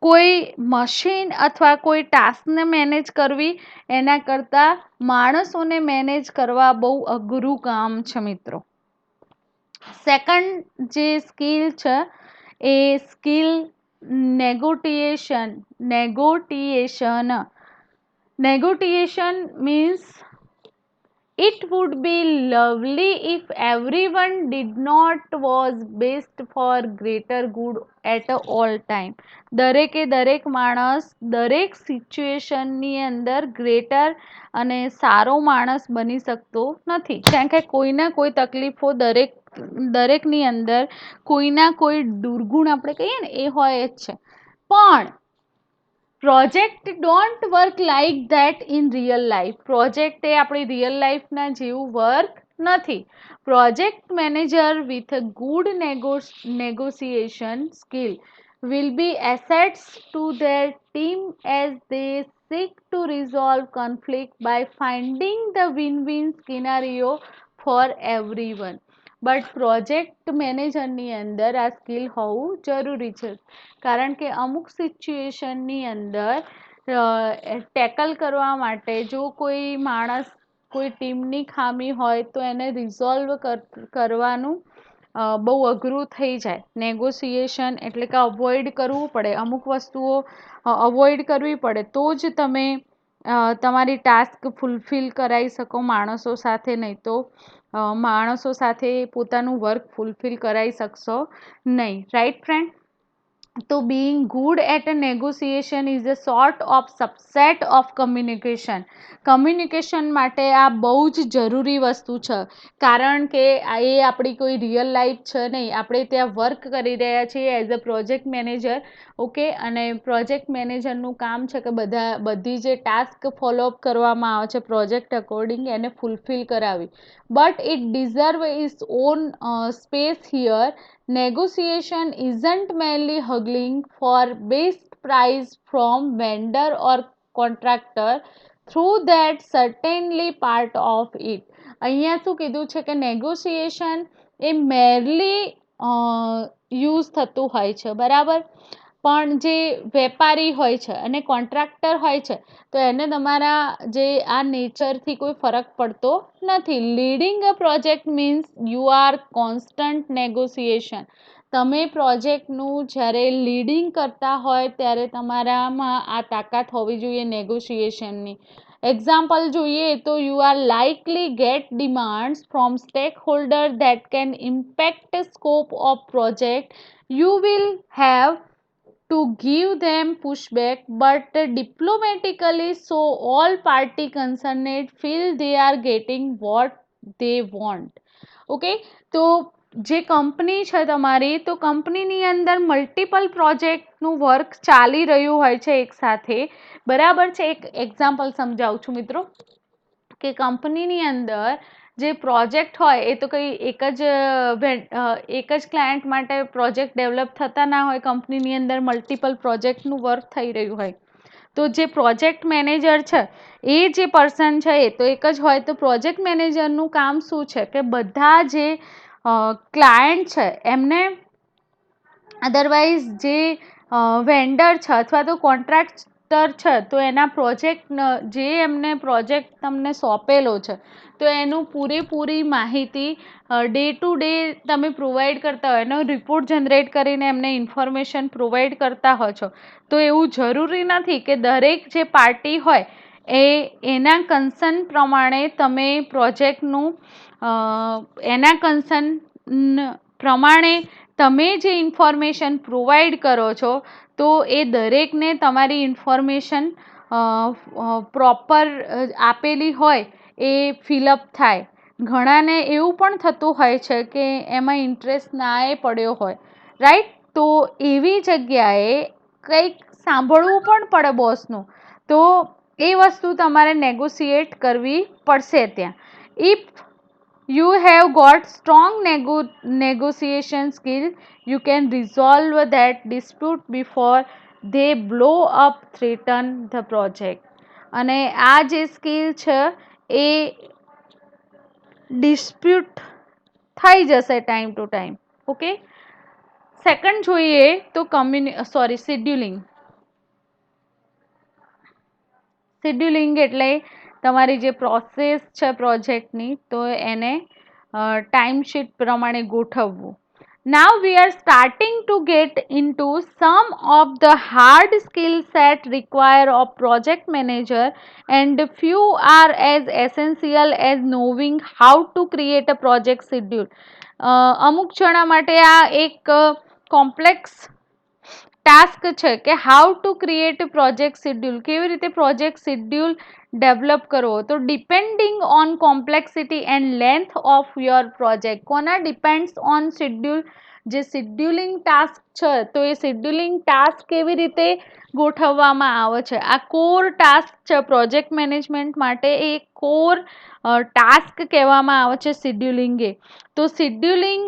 કોઈ મશીન અથવા કોઈ ટાસ્કને મેનેજ કરવી એના કરતાં માણસોને મેનેજ કરવા બહુ અઘરું કામ છે મિત્રો. સેકન્ડ જે સ્કિલ છે એ skill નેગોટિએશન. નેગોટિએશન means it would be lovely if everyone did not was best for greater good at all time. દરેક માણસ દરેક સિચ્યુએશનની અંદર ગ્રેટર અને સારો માણસ બની શકતો નથી, કારણ કે કોઈના કોઈ તકલીફો દરેકની અંદર કોઈના કોઈ દુર્ગુણ આપણે કહીએ ને એ હોય જ છે. પણ project don't work like that in real life. Project એ આપણી રિયલ લાઈફના જેવું વર્ક નથી. Project manager with a good negotiation skill will be assets to their team as they seek to resolve conflict by finding the win-win scenario for everyone. But project મેનેજરની અંદર આ skill હોવું જરૂરી છે, કારણ કે અમુક સિચ્યુએશનની અંદર ટેકલ કરવા માટે જો કોઈ માણસ, કોઈ ટીમની ખામી હોય તો એને રિઝોલ્વ કરવાનું બહુ અઘરું થઈ જાય. નેગોશિએશન એટલે કે અવોઇડ કરવું પડે, અમુક વસ્તુઓ અવોઇડ કરવી પડે તો જ તમે તમારી ટાસ્ક ફૂલફિલ કરાવી શકો માણસો સાથે, નહીં તો માણસો સાથે પોતાનું વર્ક ફૂલફિલ કરાવી શકશો નહીં. Right friend? તો being good at a negotiation is a sort of subset of communication. Communication માટે આ બહુ જ જરૂરી વસ્તુ છે, કારણ કે એ આપણી કોઈ રિયલ લાઈફ છે નહીં. આપણે ત્યાં વર્ક કરી રહ્યા છીએ as a project manager. Okay, અને પ્રોજેક્ટ મેનેજરનું કામ છે કે બધી જે ટાસ્ક ફોલોઅપ કરવામાં આવે છે પ્રોજેક્ટ અકોર્ડિંગ એને ફૂલફિલ કરાવી. But it deserve its own space here. Negotiation isn't merely haggling for best price from vendor or contractor, through that certainly part of it. અહીંયા શું કીધું છે કે નેગોશિએશન એ મેરલી યુઝ થતું હોય છે, બરાબર? પણ જે વેપારી હોય છે અને કોન્ટ્રાક્ટર હોય છે તો એને તમારા જે આ નેચરથી કોઈ ફરક પડતો નથી. Leading a project means you are constant negotiation. તમે પ્રોજેક્ટનું જ્યારે લીડિંગ કરતા હોય ત્યારે તમારામાં આ તાકાત હોવી જોઈએ નેગોશિએશનની. એક્ઝામ્પલ જોઈએ તો you are likely get demands from stakeholder that can impact scope of project. You will have to give them pushback but diplomatically so all party concerned feel they are getting what they want. Okay, તો જે company છે તમારી, તો કંપનીની અંદર multiple પ્રોજેક્ટનું work ચાલી રહ્યું હોય છે એક સાથે, બરાબર છે. એક એક્ઝામ્પલ સમજાવું છું મિત્રો કે કંપનીની અંદર જે પ્રોજેક્ટ હોય એ તો કંઈ એક જ ક્લાયન્ટ માટે પ્રોજેક્ટ ડેવલપ થતા ના હોય. કંપનીની અંદર મલ્ટિપલ પ્રોજેક્ટનું વર્ક થઈ રહ્યું હોય તો જે પ્રોજેક્ટ મેનેજર છે એ જે પર્સન છે એ તો એક જ હોય. તો પ્રોજેક્ટ મેનેજરનું કામ શું છે કે બધા જે ક્લાયન્ટ છે એમને, અદરવાઇઝ જે વેન્ડર છે અથવા તો કોન્ટ્રાક્ટર છે તો એના પ્રોજેક્ટ જે એમને પ્રોજેક્ટ તમને સોંપેલો છે તો એનું પૂરેપૂરી માહિતી ડે ટુ ડે તમે પ્રોવાઈડ કરતા હોય, એનો રિપોર્ટ જનરેટ કરીને એમને ઇન્ફોર્મેશન પ્રોવાઈડ કરતા હો છો. તો એવું જરૂરી નથી કે દરેક જે પાર્ટી હોય એના કન્સર્ન પ્રમાણે તમે પ્રોજેક્ટનું એના કન્સર્ન પ્રમાણે તમે જે ઇન્ફોર્મેશન પ્રોવાઈડ કરો છો તો એ દરેકને તમારી ઇન્ફોર્મેશન પ્રોપર આપેલી હોય એ ફિલઅપ થાય. ઘણાને એવું પણ થતું હોય છે કે એમાં ઇન્ટરેસ્ટ ના પડ્યો હોય, રાઈટ. તો એવી જગ્યાએ કંઈક સાંભળવું પણ પડે બોસનું, તો એ વસ્તુ તમારે નેગોશિએટ કરવી પડશે ત્યાં. If you have got strong negotiation skill, you can resolve that dispute before they blow up threaten the project. અને આ જે સ્કિલ છે એ ડિસ્પ્યુટ થઈ જશે time to time. Okay, second જોઈએ તો શેડ્યુલિંગ. શેડ્યુલિંગ એટલે તમારી જે પ્રોસેસ છે પ્રોજેક્ટની તો એને ટાઈમશીટ પ્રમાણે ગોઠવવું. Now we are starting to get into some of the hard skill set required of project manager, and few are as essential as knowing how to create a project schedule. અમુક જણા માટે આ એક કોમ્પ્લેક્સ ટાસ્ક છે કે how to create project schedule, કેવી રીતે project schedule develop કરવો. તો depending on complexity and length of your project. કોના ડિપેન્ડ્સ ઓન શેડ્યુલ? જે શેડ્યુલિંગ ટાસ્ક છે તો એ શેડ્યુલિંગ ટાસ્ક કેવી રીતે ગોઠવવામાં આવે છે. આ કોર ટાસ્ક છે પ્રોજેક્ટ મેનેજમેન્ટ માટે, એ કોર ટાસ્ક કહેવામાં આવે છે શેડ્યુલિંગ એ. તો શેડ્યુલિંગ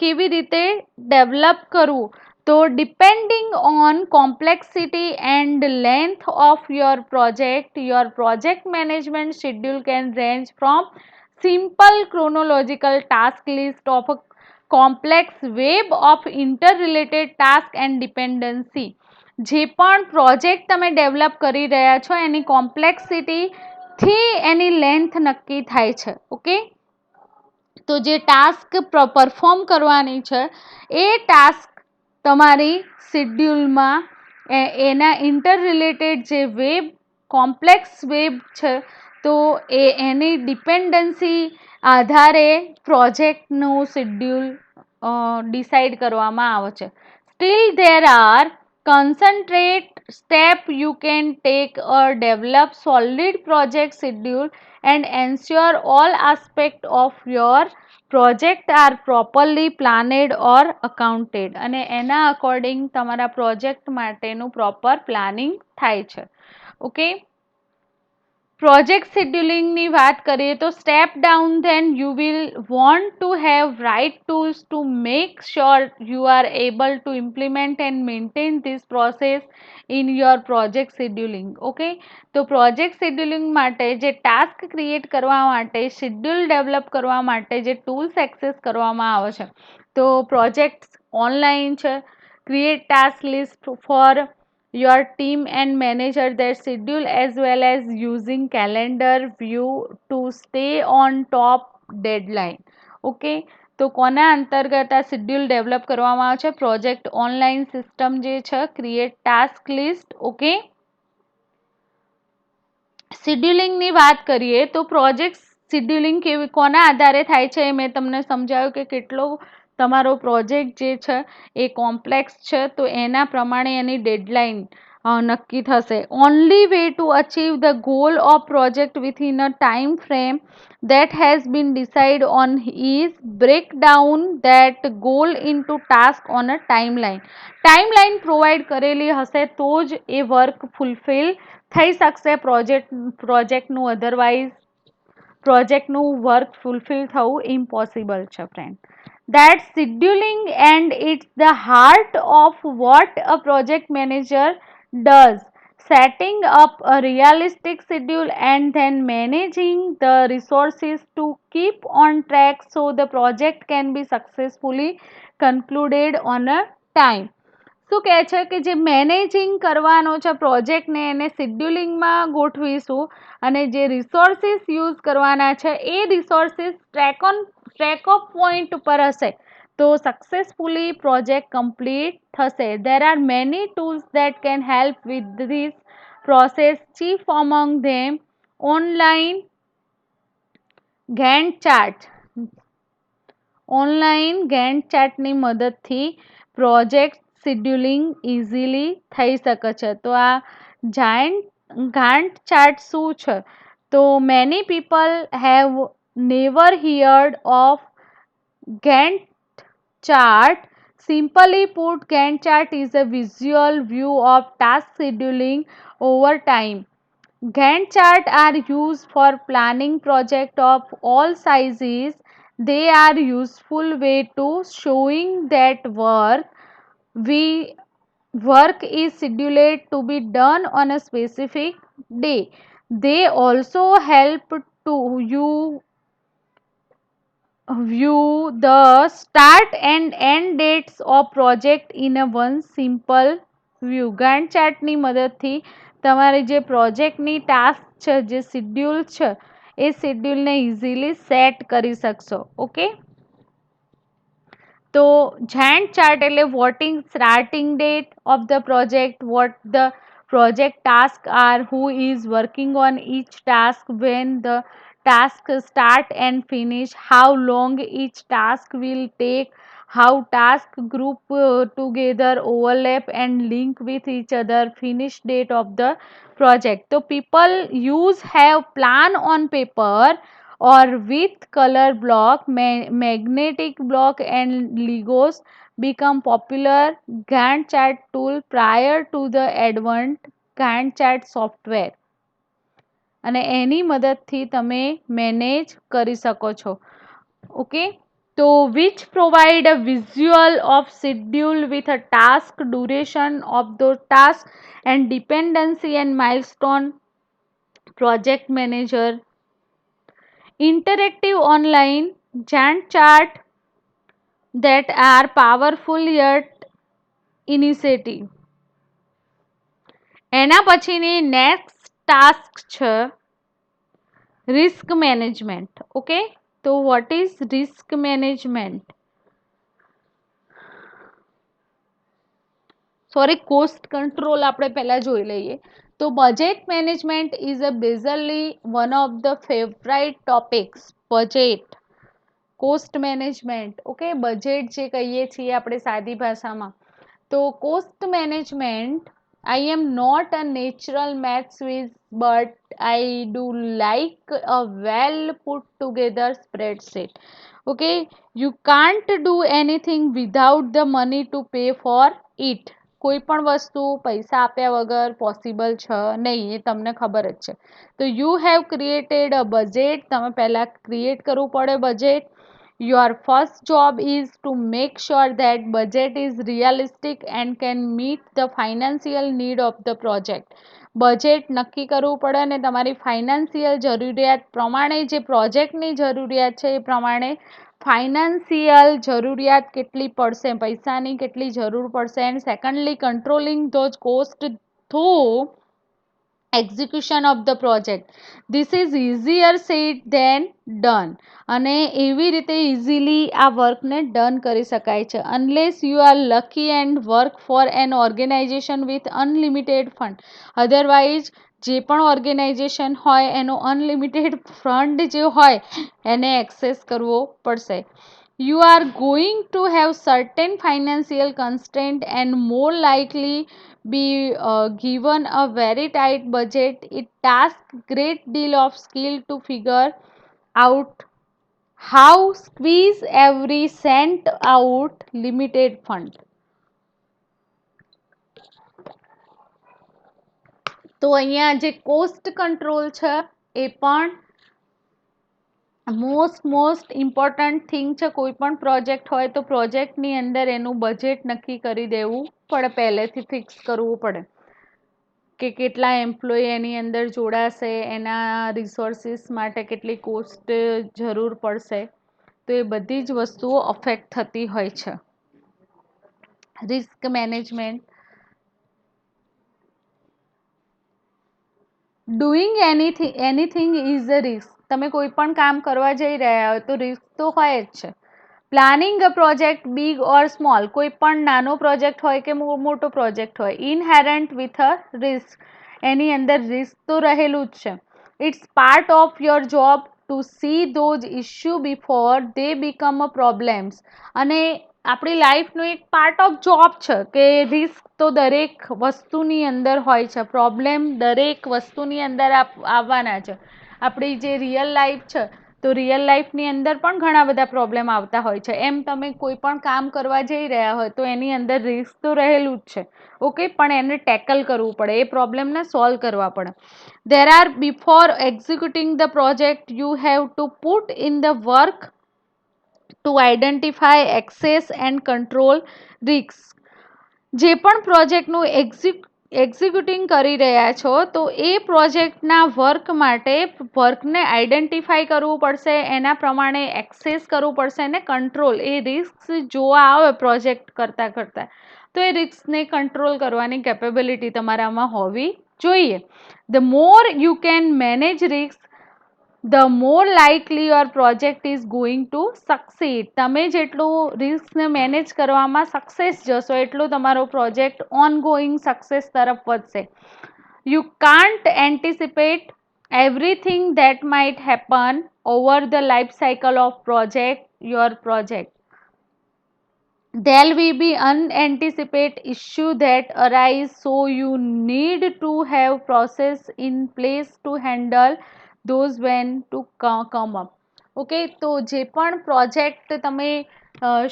કેવી રીતે ડેવલપ કરવું, તો depending on complexity and length of your project management schedule can range from simple chronological task list of complex web of interrelated task and dependency. જે પણ પ્રોજેક્ટ તમે ડેવલપ કરી રહ્યા છો એની કોમ્પ્લેક્સિટીથી એની લેન્થ નક્કી થાય છે. ઓકે, તો જે ટાસ્ક પરફોર્મ કરવાની છે એ ટાસ્ક તમારી શેડ્યુલમાં એના ઇન્ટર રિલેટેડ જે વેબ, કોમ્પ્લેક્સ વેબ છે તો એની ડિપેન્ડન્સી આધારે પ્રોજેક્ટનું શેડ્યુલ ડિસાઇડ કરવામાં આવે છે. Steel there are concentrate step you can take or develop solid project schedule and ensure all aspect of your project are properly planned or accounted. અને એના according તમારા પ્રોજેક્ટ માટેનું પ્રોપર પ્લાનિંગ થાય છે. Okay, project શેડ્યુલિંગની વાત કરીએ તો step down, then you will want to have right tools to make sure you are able to implement and maintain this process in your project scheduling. Okay, તો project scheduling માટે જે task create કરવા માટે, schedule develop કરવા માટે જે tools access કરવામાં આવે છે તો પ્રોજેક્ટ ઓનલાઈન છે, create task list for your team and manager their schedule, as well as using calendar view to stay on top deadline. Okay, તો કોના અંતર્ગત આ શેડ્યુલ ડેવલપ કરવામાં આવે છે? પ્રોજેક્ટ ઓનલાઈન સિસ્ટમ જે છે, ક્રિએટ ટાસ્ક લિસ્ટ. ઓકે, શેડ્યુલિંગની વાત કરીએ તો પ્રોજેક્ટ શેડ્યુલિંગ કેવી કોના આધારે થાય છે એ મેં તમને સમજાવ્યું કે કેટલો તમારો પ્રોજેક્ટ જે છે એ કોમ્પ્લેક્સ છે, તો એના પ્રમાણે એની ડેડલાઇન નક્કી થશે. Only way to achieve the goal of project within a time frame that has been decided on is break down that goal into task on a timeline. Timeline provide કરેલી હશે તો જ એ વર્ક ફૂલફિલ થઈ શકશે પ્રોજેક્ટનું, otherwise પ્રોજેક્ટનું work fulfil થવું impossible છે friend. That scheduling and it's the heart of what a project manager does. Setting up a realistic schedule and then managing the resources to keep on track so the project can be successfully concluded on a time. શું કહે છે કે જે managing કરવાનો છે પ્રોજેક્ટને એને શેડ્યુલિંગમાં ગોઠવીશું, અને જે રિસોર્સિસ યુઝ કરવાના છે એ રિસોર્સિસ ટ્રેક ઓફ પોઈન્ટ ઉપર હશે તો સક્સેસફુલી પ્રોજેક્ટ કમ્પ્લીટ થશે. There are many tools that can help with this process. Chief among them online Gantt chart. Online Gantt ચાર્ટની મદદથી પ્રોજેક્ટ શેડ્યુલિંગ ઇઝીલી થઈ શકે છે. તો આ ગાન્ટ ચાર્ટ શું છે? તો many people have never heard of Gantt chart. Simply put, Gantt chart is a visual view of task scheduling over time. Gantt chart are used for planning project of all sizes. They are useful way to showing that work is scheduled to be done on a specific day. They also help to you view the start and end dates of project in a one simple view. Gantt ચાર્ટની મદદથી તમારે જે પ્રોજેક્ટની task છે, જે schedule છે, એ શેડ્યુલને easily set કરી શકશો. Okay, તો Gantt chart એટલે voting starting date of the project, vote the project tasks are, who is working on each task, when the task start and finish, how long each task will take, how task group together, overlap and link with each other, finish date of the project. So people use have plan on paper or with color block, magnetic block and Legos become popular Gantt chart tool prior to the advent Gantt chart software, અને એની મદદથી તમે manage કરી શકો છો. Okay, તો which provide a visual of schedule with a task duration of those tasks and dependency and milestone. Project manager interactive online Gantt chart that are powerful yet initiative. એના પછીની next task છે risk management. Okay, તો what is risk management? Sorry, cost control આપણે પહેલા જોઈ લઈએ. તો budget management is a basically one of the favourite topics. Budget, cost management. Okay, budget જે કહીએ છીએ આપણે સાદી ભાષામાં. તો cost management, I am not a natural maths whiz, but I do like a well put together spreadsheet. Okay, you can't do anything without the money to pay for it. કોઈ પણ વસ્તુ પૈસા આપ્યા વગર પોસિબલ છે નહીં, એ તમને ખબર જ છે. તો you have created a budget. તમે પહેલાં ક્રિએટ કરવું પડે budget. Your first job is to make sure that budget is realistic and can meet the financial need of the project. Budget નક્કી કરવું પડે અને તમારી ફાઇનાન્સિયલ જરૂરિયાત પ્રમાણે, જે પ્રોજેક્ટની જરૂરિયાત છે એ પ્રમાણે ફાઇનાન્સિયલ જરૂરિયાત કેટલી પડશે, પૈસાની કેટલી જરૂર પડશે, and secondly controlling those cost through execution of the project. This is easier said than done. અને એવી રીતે ઇઝીલી આ વર્કને ડન કરી શકાય છે. Unless you are lucky and work for an organisation with unlimited fund. Otherwise જે પણ organisation હોય એનો અનલિમિટેડ ફંડ જે હોય એને એક્સેસ કરવો પડશે. You are going to have certain financial constraint and more likely be given a very tight budget. It tasks great deal of skill to figure out how squeeze every cent out limited fund. તો અહીંયા જે cost control છે એ પણ most important thing છે. કોઈ પણ project હોય તો પ્રોજેક્ટની અંદર એનું બજેટ નક્કી કરી દેવું પડે, પહેલેથી ફિક્સ કરવું પડે કે કેટલા એમ્પ્લોય એની અંદર જોડાશે, એના રિસોર્સિસ માટે કેટલી કોસ્ટ જરૂર પડશે. તો એ બધી જ વસ્તુઓ અફેક્ટ થતી હોય છે. Risk management. Doing anything is a risk. તમે કોઈ પણ કામ કરવા જઈ રહ્યા હોય તો રિસ્ક તો હોય જ છે. Planning a project big or small. કોઈ પણ નાનો પ્રોજેક્ટ હોય કે મોટો પ્રોજેક્ટ હોય, ઇનહેરન્ટ વિથ અ રિસ્ક. એની અંદર રિસ્ક તો રહેલું જ છે. It's part of your job to see those issue before they become a problems. અને આપણી લાઈફનો એક પાર્ટ ઓફ જોબ છે કે રિસ્ક તો દરેક વસ્તુની અંદર હોય છે, પ્રોબ્લેમ દરેક વસ્તુની અંદર આવવાના છે. આપણી જે રિયલ લાઈફ છે તો રિયલ લાઈફની અંદર પણ ઘણા બધા પ્રોબ્લેમ આવતા હોય છે. એમ તમે કોઈ પણ કામ કરવા જઈ રહ્યા હોય તો એની અંદર રિસ્ક તો રહેલું જ છે. ઓકે, પણ એને ટેકલ કરવું પડે, એ પ્રોબ્લેમને સોલ્વ કરવા પડે. There are before executing the project you have to put in the work to identify, access and control risks. જે પણ પ્રોજેક્ટનું એક્ઝિક્યુટિંગ કરી રહ્યા છો તો એ પ્રોજેક્ટના વર્ક માટે વર્કને આઈડેન્ટિફાઈ કરવું પડશે, એના પ્રમાણે એક્સેસ કરવું પડશે અને કંટ્રોલ. એ રિસ્ક જોવા આવે પ્રોજેક્ટ કરતાં તો એ રિસ્કને કંટ્રોલ કરવાની કેપેબિલિટી તમારામાં હોવી જોઈએ. The more you can manage risk the more likely your project is going to succeed. તમે જેટલું રિસ્કને મેનેજ કરવામાં સક્સેસ જશો એટલું તમારો પ્રોજેક્ટ ઓનગોઈંગ સક્સેસ તરફ વધશે. You can't anticipate everything that might happen over the life cycle of your project. There will be unanticipated issues that arise, so you need to have process in place to handle those when to come up. Okay, તો જે પણ project તમે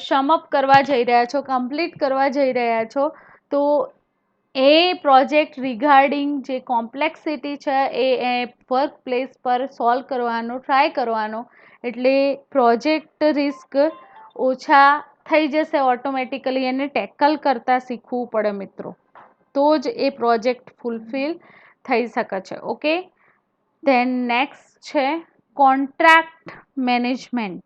સમઅપ કરવા જઈ રહ્યા છો, complete કરવા જઈ રહ્યા છો, તો એ પ્રોજેક્ટ રિગાર્ડિંગ જે કોમ્પ્લેક્સિટી છે એ વર્ક પ્લેસ પર સોલ્વ કરવાનો ટ્રાય કરવાનો, એટલે પ્રોજેક્ટ રિસ્ક ઓછા થઈ જશે ઓટોમેટિકલી. એને ટેકલ કરતાં શીખવું પડે મિત્રો, તો જ એ પ્રોજેક્ટ ફૂલફિલ થઈ શકે છે. ઓકે, ધેન નેક્સ્ટ છે કોન્ટ્રાક્ટ મેનેજમેન્ટ.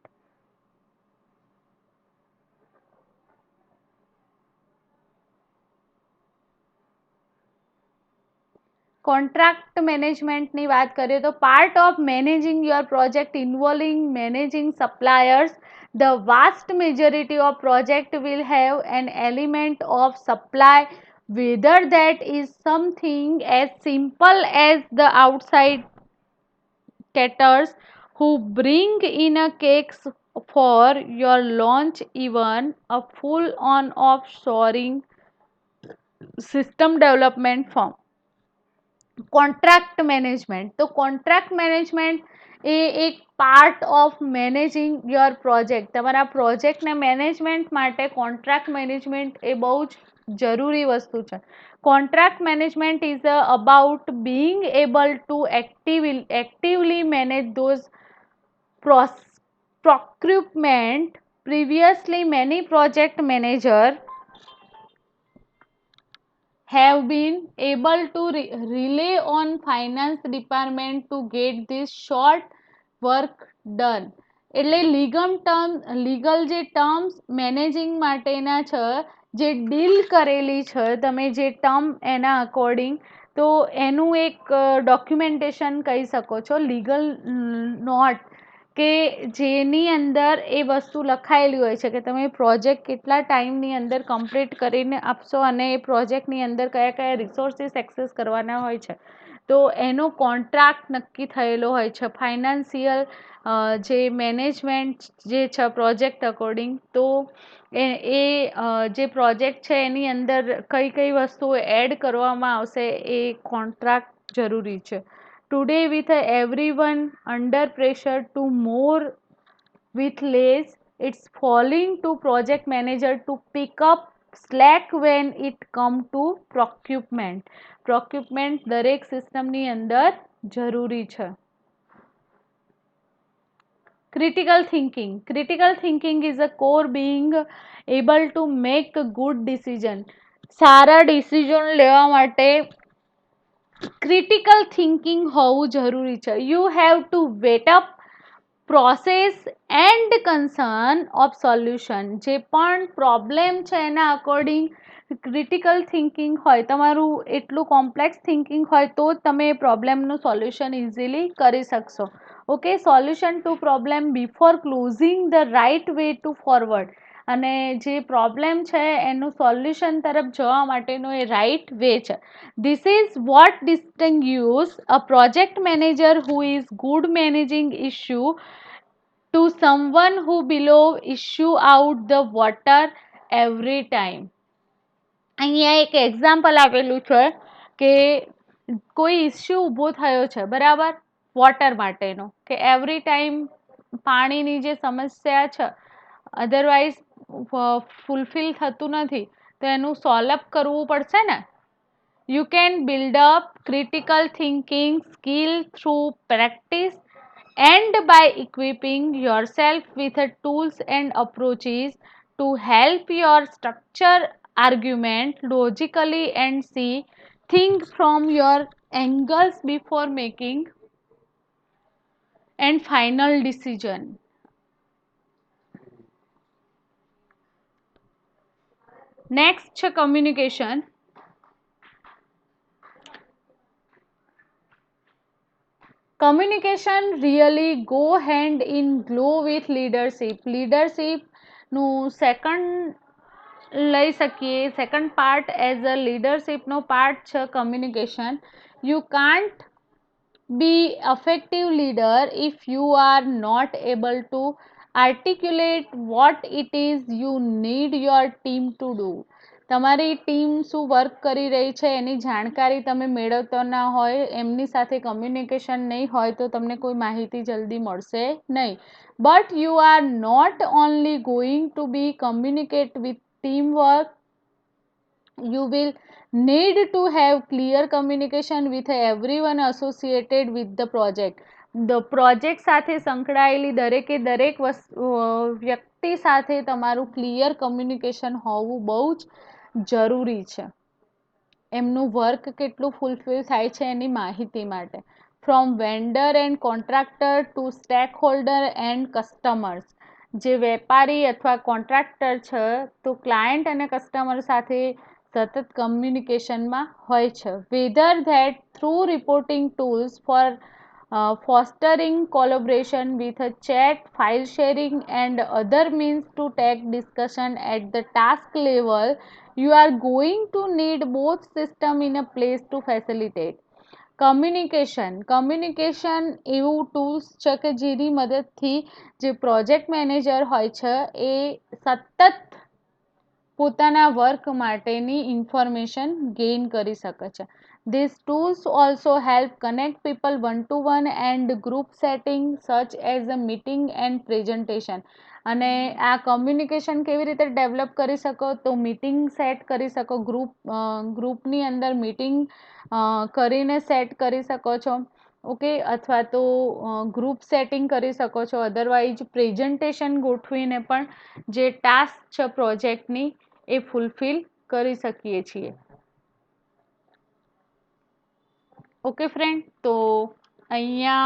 કોન્ટ્રાક્ટ મેનેજમેન્ટની વાત કરીએ તો part of managing your project ઇન્વોલ્વિંગ managing suppliers. The vast majority of project will have an element of supply, whether that is something as simple as the outside caterers who bring in a cakes for your launch, even a full on offshoring system development firm. Contract management. તો contract management એ એક part of managing your project. તમારા પ્રોજેક્ટને management માટે contract management એ બહુ જ જરૂરી વસ્તુ છે. Contract management is about Bing able to actively manage those procurement. Previously many project managers have been able to rely on finance department to get this short work done. એટલે legal જે terms managing માટેના છે, જે deal કરેલી છે તમે જે term એના અકોર્ડિંગ, તો એનું એક ડોક્યુમેન્ટેશન કહી શકો છો, લીગલ નોટ, કે જેની અંદર એ વસ્તુ લખાયેલી હોય છે કે તમે પ્રોજેક્ટ કેટલા ટાઈમની અંદર કમ્પ્લીટ કરીને આપશો અને એ પ્રોજેક્ટની અંદર કયા કયા રિસોર્સિસ એક્સેસ કરવાના હોય છે, તો એનો કોન્ટ્રાક્ટ નક્કી થયેલો હોય છે, ફાઇનાન્સિયલ જે મેનેજમેન્ટ જે છે પ્રોજેક્ટ અકોર્ડિંગ, તો એ જે પ્રોજેક્ટ છે એની અંદર કઈ કઈ વસ્તુઓ એડ કરવામાં આવશે એ કોન્ટ્રાક્ટ જરૂરી છે. Today with everyone under pressure to more with less, it's falling to project manager to pick up slack when it come to procurement દરેક સિસ્ટમની અંદર જરૂરી છે. Critical thinking is a core being able to make a good decision. Sara decision લેવા માટે critical thinking હોવું જરૂરી છે. You have to wet up process and concern of solution. જે પણ પ્રોબ્લેમ છે એના અકોર્ડિંગ ક્રિટિકલ થિંકિંગ હોય, તમારું એટલું કોમ્પ્લેક્સ થિંકિંગ હોય તો જ તમે એ પ્રોબ્લેમનું સોલ્યુશન ઇઝીલી કરી શકશો. Okay, solution to problem before closing the right way to forward. અને જે પ્રોબ્લેમ છે એનું સોલ્યુશન તરફ જવા માટેનો એ રાઇટ વે છે. This is what distinguishes a project manager who is good managing issue to someone who below issue out the water every time. અહીંયા એક એક્ઝામ્પલ આપેલું છે કે કોઈ ઇસ્યુ ઊભો થયો છે, બરાબર, વોટર માટેનો, કે એવરી ટાઈમ પાણીની જે સમસ્યા છે અધરવાઇઝ ફૂલફિલ થતું નથી, તો એનું સોલ્વ અપ કરવું પડશે ને. You can build up critical thinking skill through practice and by equipping yourself with the tools and approaches to help your structure argument logically and see think from your angles before making and final decision. Next છે communication. Communication really go hand in glove with leadership. લીડરશીપનું લઈ શકીએ, second part as a લીડરશીપનો part છે communication. You can't be effective leader if you are not able to articulate what it is you need your team to do. તમારી team શું work કરી રહી છે એની જાણકારી તમે મેળવતા ના હોય, એમની સાથે કમ્યુનિકેશન નહીં હોય તો તમને કોઈ માહિતી જલ્દી મળશે નહીં. But you are not only going to be communicate with team work, you will need to have clear communication with everyone associated with the project. Project સાથે સંકળાયેલી દરેકે દરેક વ્યક્તિ સાથે તમારું ક્લિયર કમ્યુનિકેશન હોવું બહુ જ જરૂરી છે, એમનું વર્ક કેટલું ફૂલફિલ થાય છે એની માહિતી માટે. From vendor and contractor to stakeholder and customers. જે વેપારી અથવા કોન્ટ્રાક્ટર છે તો ક્લાયન્ટ અને કસ્ટમર સાથે સતત કમ્યુનિકેશનમાં હોય છે. Whether that through reporting tools for fostering collaboration with a chat, file sharing and other means to take discussion at the task level, you are going to need both system in a place to facilitate. Communication એવું tools છે કે જેની મદદથી જે project manager હોય છે એ સતત પોતાના વર્ક માટેની ઇન્ફોર્મેશન ગેઇન કરી શકે છે. These tools also help connect people one-to-one and group setting such as a meeting and presentation. અને આ કમ્યુનિકેશન કેવી રીતે ડેવલપ કરી શકો, તો મીટિંગ સેટ કરી શકો, ગ્રુપની અંદર મીટિંગ કરીને સેટ કરી શકો છો. ઓકે, અથવા તો ગ્રુપ સેટિંગ કરી શકો છો, અધરવાઇઝ પ્રેઝન્ટેશન ગોઠવીને પણ જે ટાસ્ક છે પ્રોજેક્ટની એ ફૂલફિલ કરી શકીએ છીએ. ઓકે ફ્રેન્ડ, તો અહીંયા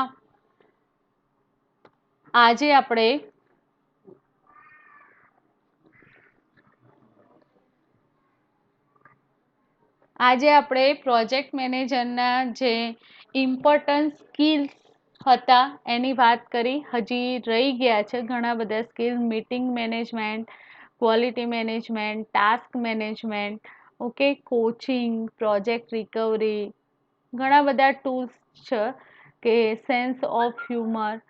આજે આપણે પ્રોજેક્ટ મેનેજરના જે ઇમ્પોર્ટન્ટ સ્કિલ્સ હતા એની વાત કરી. હજી રહી ગયા છે ઘણા બધા skill, meeting management, quality management, task management, okay, coaching, project recovery, ઘણા બધા ટૂલ્સ છે કે સેન્સ ઓફ હ્યુમર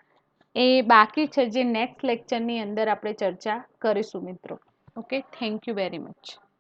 એ બાકી છે જે નેક્સ્ટ લેક્ચરની અંદર આપણે ચર્ચા કરીશું મિત્રો. Okay, thank you very much.